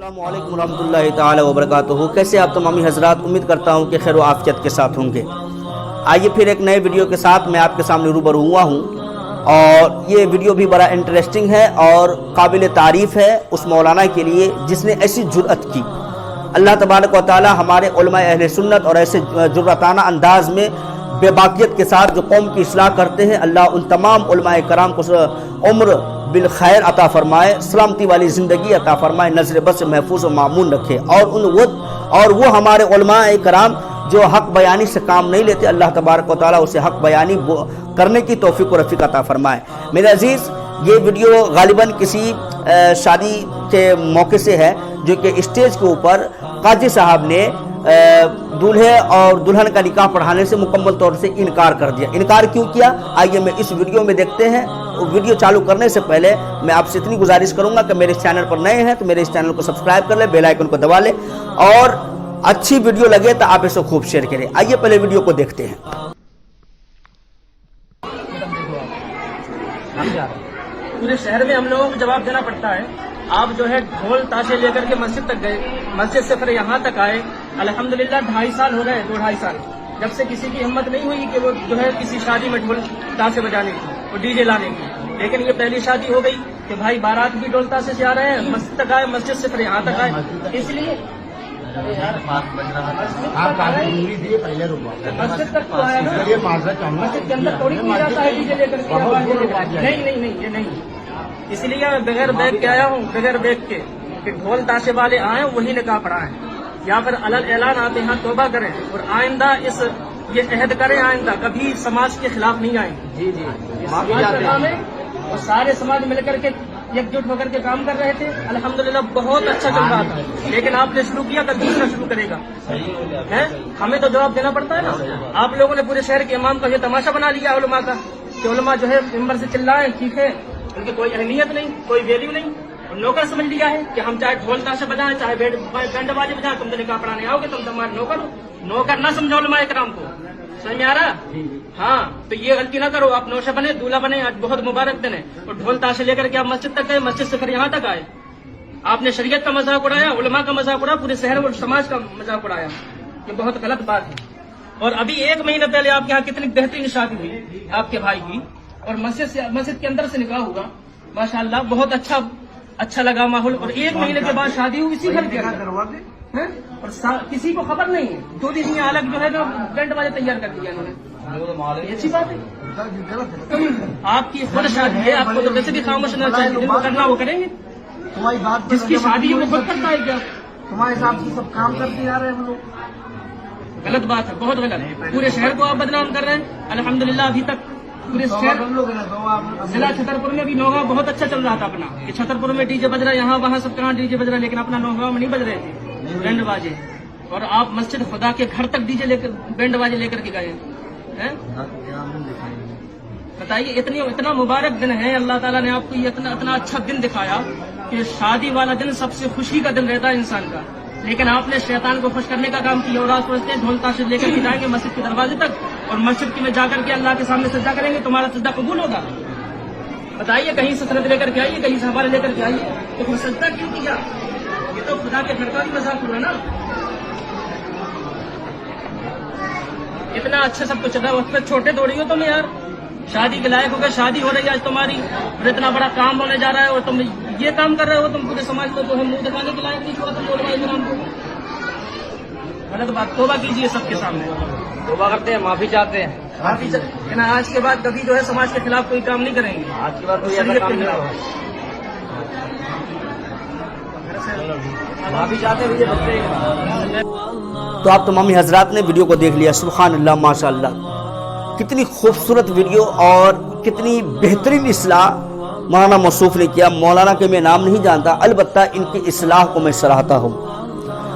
अस्सलामु अलैकुम रहमतुल्लाहि ताला व बरकातुहू। कैसे आप तमामी हजरात, उम्मीद करता हूँ कि खैर व आफियत के साथ होंगे। आइए फिर एक नए वीडियो के साथ मैं आपके सामने रूबरू हुआ हूँ और ये वीडियो भी बड़ा इंटरेस्टिंग है और काबिल तारीफ़ है उस मौलाना के लिए जिसने ऐसी जुर्अत की। अल्लाह तबारक व तआला हमारे उलमा अहले सुन्नत और ऐसे जुर्रताना अंदाज में बेबाकियत के साथ जो कौम की इस्लाह करते हैं, अल्लाह उन तमाम उलमाए कराम को उम्र बिल खैर अता फरमाए, सलामती वाली ज़िंदगी अता फरमाए, नज़र बस से महफूज और मामून रखे। और वो हमारे उलमाए कराम जो हक़ बयानी से काम नहीं लेते, अल्लाह तबारक व तआला उसे हक़ बयानी करने की तौफीक और रफ़ीक अता फरमाए। मेरे अज़ीज़, ये वीडियो गालिबन किसी शादी के मौके से है जो कि स्टेज के ऊपर काजी साहब ने दूल्हे और दुल्हन का निकाह पढ़ाने से मुकम्मल तौर से इनकार कर दिया। इनकार क्यों किया, आइए मैं इस वीडियो में देखते हैं। वीडियो चालू करने से पहले मैं आपसे इतनी गुजारिश करूंगा कि मेरे इस चैनल पर नए हैं तो मेरे इस चैनल को सब्सक्राइब कर ले, बेल आइकन को दबा ले और अच्छी वीडियो लगे तो आप इसे खूब शेयर करें। आइए पहले वीडियो को देखते हैं। पूरे शहर में हम लोगों को जवाब देना पड़ता है। आप जो है ढोल ताशे लेकर के मस्जिद तक गए, मस्जिद से फिर यहाँ तक आए। अल्हम्दुलिल्लाह 2.5 साल हो गए, 2-2.5 साल जब से किसी की हिम्मत नहीं हुई कि वो जो है किसी शादी में ढोल ताशे बजाने की और डीजे लाने की। लेकिन ये पहली शादी हो गई कि भाई बारात भी ढोल ताशे से आ रहे हैं, मस्जिद तक आए, मस्जिद से फिर यहाँ तक आए। इसलिए मस्जिद तक तो आया ना, मस्जिद के अंदर थोड़ी कोई जाता है डीजे लेकर के। नहीं, ये नहीं। इसलिए मैं बगैर बैग के आया हूँ, बगैर बैग के कि ढोल ताशे वाले आए वही निकाह पढ़ा है या फिर अलग ऐलान आते हैं तौबा करें और आइंदा ये अहद करें, आइंदा कभी समाज के खिलाफ नहीं आएंगे। जी और सारे समाज मिलकर के एकजुट होकर के काम कर रहे थे। अल्हम्दुलिल्लाह बहुत अच्छा चल रहा था, लेकिन आपने शुरू किया तो दूसरा शुरू करेगा है, हमें तो जवाब देना पड़ता है ना। आप लोगों ने पूरे शहर के इमाम का ये तमाशा बना लिया उलमा का कि उलमा जो है मिंबर से चिल्लाएं, चीखें, उनकी कोई अहमियत नहीं, कोई वैल्यू नहीं। और नौकर समझ लिया है कि हम चाहे ढोल ताशा बजाएं, चाहे बैंड बाजे बजाएं, तुम तो निकाह पढ़ाने आओगे, तुम तो हमारे नौकर हो। नौकर ना समझो उलमा इकराम को, समझ में आ रहा? हाँ, तो ये गलती ना करो। आप नौशा बने, दूल्हा बने, आज बहुत मुबारक दिन है। और ढोल ताशे लेकर के आप मस्जिद तक गए, मस्जिद से फिर यहाँ तक आए। आपने शरीयत का मजाक उड़ाया, उलमा का मजाक उड़ाया, पूरे शहर और समाज का मजाक उड़ाया। ये बहुत गलत बात है। और अभी 1 महीने पहले आपके यहाँ कितनी बेहतरीन शादी हुई आपके भाई की और मस्जिद के अंदर से निकाह हुआ, माशाअल्लाह बहुत अच्छा लगा माहौल। और 1 महीने के बाद शादी हुई इसी घर के अंदर और किसी को खबर नहीं है। 2 दिन ये अलग जो है जो बैंड वाले तैयार कर दिया इन्होंने, ये अच्छी बात है। आपकी खुद शादी है, आपको तो वैसे भी खामोश रहना चाहिए, जिनको करना वो करेंगे। तुम्हारी बात जिसकी शादी है वो खुद करता है क्या? तुम्हारे हिसाब से सब काम करते जा रहे हैं हम लोग। गलत बात है, बहुत गलत। पूरे शहर को आप बदनाम कर रहे हैं। अल्हम्दुलिल्लाह अभी तक पूरे शहर जिला छतरपुर में भी नौगांव बहुत अच्छा चल रहा था अपना, कि छतरपुर में डीजे बज रहा है, यहाँ वहाँ सब कहाँ डीजे बज रहा है, लेकिन अपना नौगांव में नहीं बज रहे थे बैंड बाजे। और आप मस्जिद खुदा के घर तक डीजे लेकर बैंड बाजे लेकर के गए हैं। बताइए, इतना मुबारक दिन है, अल्लाह ताला ने आपको ये इतना अच्छा दिन दिखाया कि शादी वाला दिन सबसे खुशी का दिन रहता है इंसान का। लेकिन आपने शैतान को खुश करने का काम किया और आज सोचते हैं ढोल ताशे लेकर के जाएंगे मस्जिद के दरवाजे तक और मस्जिद में जाकर के अल्लाह के सामने सजदा करेंगे, तुम्हारा सजदा कबूल होगा? बताइए, कहीं से सनद लेकर के आइए, कहीं से हमारे लेकर के आइए, तो फिर सजदा क्यों किया? ये तो खुदा के घर का भी मजाक हुआ ना। इतना अच्छा सब कुछ है, उस पर छोटे दौड़ी हो तुम यार। शादी के लायक हो गए, शादी हो रही है आज तुम्हारी और इतना बड़ा काम होने जा रहा है और तुम ये काम कर रहे हो। तुम पूरे समाज को तो हम मुंह दिखाने के लायक नहीं हुआ तुम बोल रहे हो। गलत बात, तौबा कीजिए सबके सामने। तौबा करते हैं, माफी चाहते हैं। लेकिन आज के बाद कभी जो है समाज के खिलाफ कोई काम नहीं करेंगे। आज के बाद कोई ऐसा काम नहीं होगा। माफी चाहते हुए तो आप तमामी हजरात ने वीडियो को देख लिया। सुभान अल्लाह, माशाअल्लाह, कितनी खूबसूरत वीडियो और कितनी बेहतरीन इस्लाह मौलाना मौसूफ ने किया। मौलाना के मैं नाम नहीं जानता, अलबत्ता इनकी इस्लाह को मैं सराहता हूँ।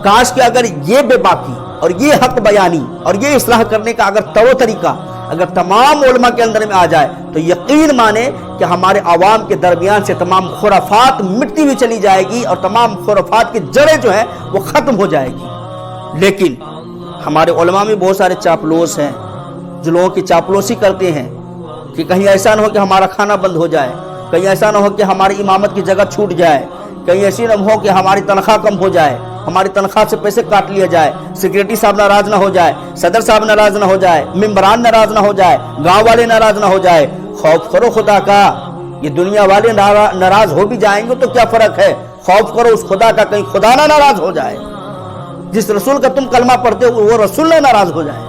काश कि अगर ये बेबाकी और ये हक बयानी और ये इस्लाह करने का अगर तौर तरीका अगर तमाम उलमा के अंदर में आ जाए तो यकीन माने कि हमारे आवाम के दरमियान से तमाम खुराफात मिटती हुई चली जाएगी और तमाम खुराफात की जड़ें जो है वो ख़त्म हो जाएगी। लेकिन हमारे उलमा में बहुत सारे चापलूस हैं जो लोगों की चापलूसी करते हैं कि कहीं ऐसा ना हो कि हमारा खाना बंद हो जाए, کہیں ایسا نہ ہو کہ ہماری امامت کی جگہ چھوٹ جائے، کہیں ایسی نہ ہو کہ ہماری تنخواہ کم ہو جائے، ہماری تنخواہ سے پیسے کاٹ لیا جائے، سیکریٹری صاحب ناراض نہ ہو جائے، صدر صاحب ناراض نہ ہو جائے، ممبران ناراض نہ ہو جائے، گاؤں والے ناراض نہ ہو جائے۔ خوف کرو خدا کا، یہ دنیا والے ناراض ہو بھی جائیں گے تو کیا فرق ہے، خوف کرو اس خدا کا، کہیں خدا نہ ناراض ہو جائے، جس رسول کا تم کلمہ پڑھتے ہو وہ رسول نہ ناراض ہو جائے۔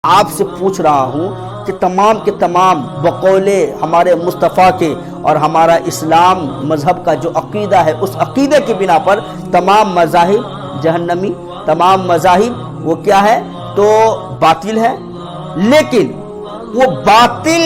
آپ سے پوچھ رہا ہوں کہ تمام کے تمام بقول ہمارے مصطفیٰ کے اور ہمارا اسلام مذہب کا جو عقیدہ ہے، اس عقیدے کی بنا پر تمام مذاہب جہنمی، تمام مذاہب وہ کیا ہے تو باطل ہے، لیکن وہ باطل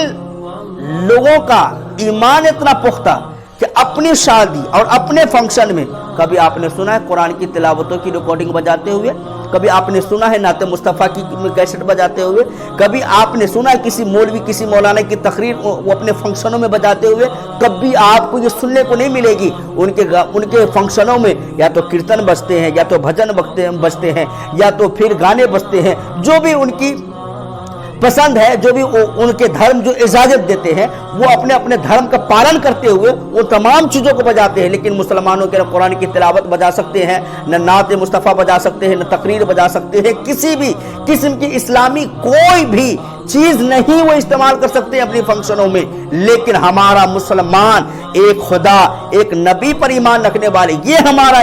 لوگوں کا ایمان اتنا پختہ کہ اپنی شادی اور اپنے فنکشن میں کبھی آپ نے سنا ہے قرآن کی تلاوتوں کی ریکارڈنگ بجاتے ہوئے، کبھی آپ نے سنا ہے نعت مصطفیٰ کی کیسٹ بجاتے ہوئے، کبھی آپ نے سنا ہے کسی مولوی کسی مولانا کی تقریر وہ اپنے فنکشنوں میں بجاتے ہوئے، کبھی آپ کو یہ سننے کو نہیں ملے گی ان کے فنکشنوں میں یا تو کیرتن بجتے ہیں، یا تو بھجن بجتے ہیں، یا تو پھر گانے بجتے ہیں، جو بھی ان کی پسند ہے، جو بھی ان کے دھرم جو اجازت دیتے ہیں، وہ اپنے اپنے دھرم کا پالن کرتے ہوئے وہ تمام چیزوں کو بجاتے ہیں۔ لیکن مسلمانوں کے نہ قرآن کی تلاوت بجا سکتے ہیں، نہ نعت مصطفیٰ بجا سکتے ہیں، نہ تقریر بجا سکتے ہیں، کسی بھی قسم کی اسلامی کوئی بھی چیز نہیں وہ استعمال کر سکتے ہیں اپنی فنکشنوں میں۔ لیکن ہمارا مسلمان ایک خدا ایک نبی پر ایمان رکھنے والے، یہ ہمارا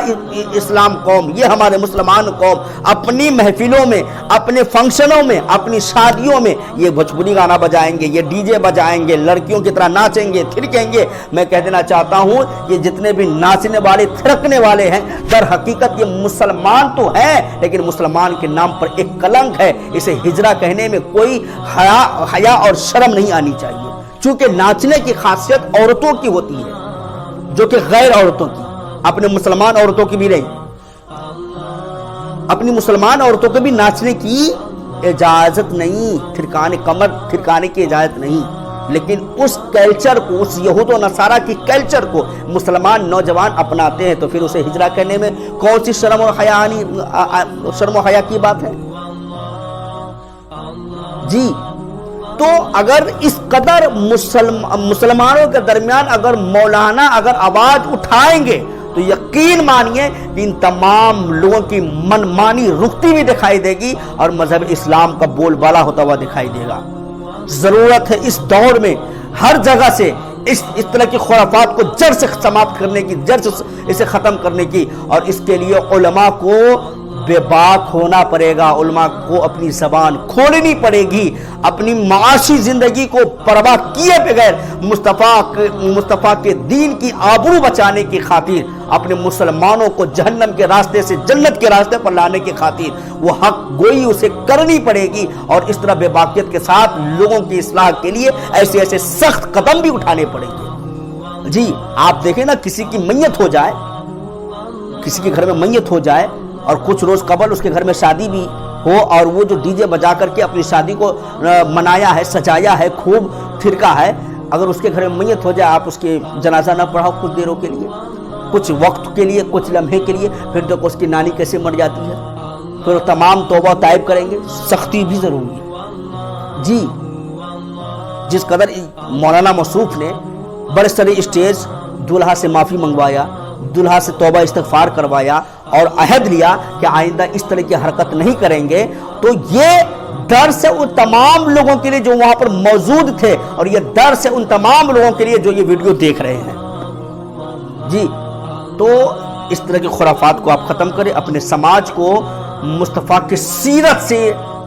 اسلام قوم، یہ ہمارے مسلمان قوم اپنی محفلوں میں، اپنے فنکشنوں میں، اپنی شادیوں میں یہ بھوجپوری گانا بجائیں گے، یہ ڈی جے بجائیں گے، لڑکیوں کی طرح ناچیں گے، تھرکیں گے۔ میں کہہ دینا چاہتا ہوں یہ جتنے بھی ناچنے والے تھرکنے والے ہیں در حقیقت یہ مسلمان تو ہیں، لیکن مسلمان کے نام پر ایک کلنک ہے۔ اسے ہجرہ کہنے میں کوئی حیا اور شرم نہیں آنی چاہیے، چونکہ ناچنے کی خاصیت عورتوں کی ہوتی ہے جو کہ غیر عورتوں کی، اپنے مسلمان عورتوں کی بھی نہیں۔ اپنی مسلمان عورتوں کو بھی ناچنے کی اجازت نہیں، تھرکانے کمر تھرکانے کی اجازت نہیں، لیکن اس کلچر کو، اس یہود و نصارہ کی کلچر کو مسلمان نوجوان اپناتے ہیں، تو پھر اسے ہجرہ کہنے میں کون سی شرم و حیا کی بات ہے؟ جی تو اگر اس قدر مسلمانوں کے درمیان اگر مولانا اگر آواز اٹھائیں گے تو یقین مانیے کہ ان تمام لوگوں کی من مانی رکتی بھی دکھائی دے گی اور مذہب اسلام کا بول بالا ہوتا ہوا دکھائی دے گا۔ ضرورت ہے اس دور میں ہر جگہ سے اس طرح کی خرافات کو جڑ سے سماپت کرنے کی، جڑ سے اسے ختم کرنے کی، اور اس کے لیے علماء کو بے باک ہونا پڑے گا، علماء کو اپنی زبان کھولنی پڑے گی، اپنی معاشی زندگی کو پرواہ کیے بغیر مصطفیٰ کے دین کی آبرو بچانے کی خاطر، اپنے مسلمانوں کو جہنم کے راستے سے جنت کے راستے پر لانے کی خاطر وہ حق گوئی اسے کرنی پڑے گی، اور اس طرح بے باکیت کے ساتھ لوگوں کی اصلاح کے لیے ایسے سخت قدم بھی اٹھانے پڑیں گے۔ جی آپ دیکھیں نا، کسی کی میت ہو جائے، کسی کے گھر میں میت ہو جائے اور کچھ روز قبل اس کے گھر میں شادی بھی ہو، اور وہ جو ڈی جے بجا کر کے اپنی شادی کو منایا ہے، سجایا ہے، خوب پھرکا ہے، اگر اس کے گھر میں میت ہو جائے، آپ اس کے جنازہ نہ پڑھاؤ کچھ دیروں کے لیے، کچھ وقت کے لیے، کچھ لمحے کے لیے، پھر دیکھو اس کی نانی کیسے مر جاتی ہے، پھر تمام توبہ طائب کریں گے۔ سختی بھی ضروری ہے جی۔ جس قدر مولانا مصروف نے بڑے سر اسٹیج دلہا سے معافی منگوایا، دلہا سے توبہ استغفار کروایا اور عہد لیا کہ آئندہ اس طرح کی حرکت نہیں کریں گے، تو یہ درس ہے ان تمام لوگوں کے لیے جو وہاں پر موجود تھے، اور یہ درس ہے ان تمام لوگوں کے لیے جو یہ ویڈیو دیکھ رہے ہیں جی۔ تو اس طرح کی خرافات کو آپ ختم کریں، اپنے سماج کو مصطفیٰ کی سیرت سے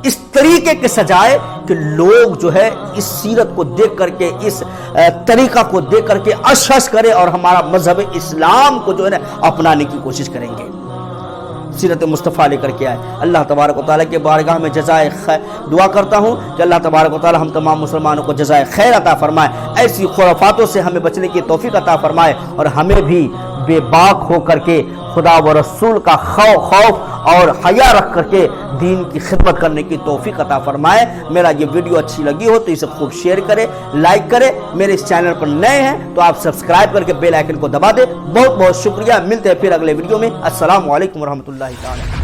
اس طریقے کے سجائے کہ لوگ جو ہے اس سیرت کو دیکھ کر کے، اس طریقہ کو دیکھ کر کے اشش کرے اور ہمارا مذہب اسلام کو جو ہے نا اپنانے کی کوشش کریں گے، سیرت مصطفیٰ لے کر کے آئے۔ اللہ تبارک و تعالیٰ کے بارگاہ میں جزائے خیر دعا کرتا ہوں کہ اللہ تبارک و تعالیٰ ہم تمام مسلمانوں کو جزائے خیر عطا فرمائے، ایسی خرافاتوں سے ہمیں بچنے کی توفیق عطا فرمائے، اور ہمیں بھی بے باک ہو کر کے خدا و رسول کا خوف اور حیا رکھ کر کے دین کی خدمت کرنے کی توفیق عطا فرمائے۔ میرا یہ ویڈیو اچھی لگی ہو تو اسے خوب شیئر کرے، لائک کرے، میرے اس چینل پر نئے ہیں تو آپ سبسکرائب کر کے بیل آئیکن کو دبا دے۔ بہت بہت شکریہ، ملتے ہیں پھر اگلے ویڈیو میں۔ السلام علیکم ورحمۃ اللہ تعالی۔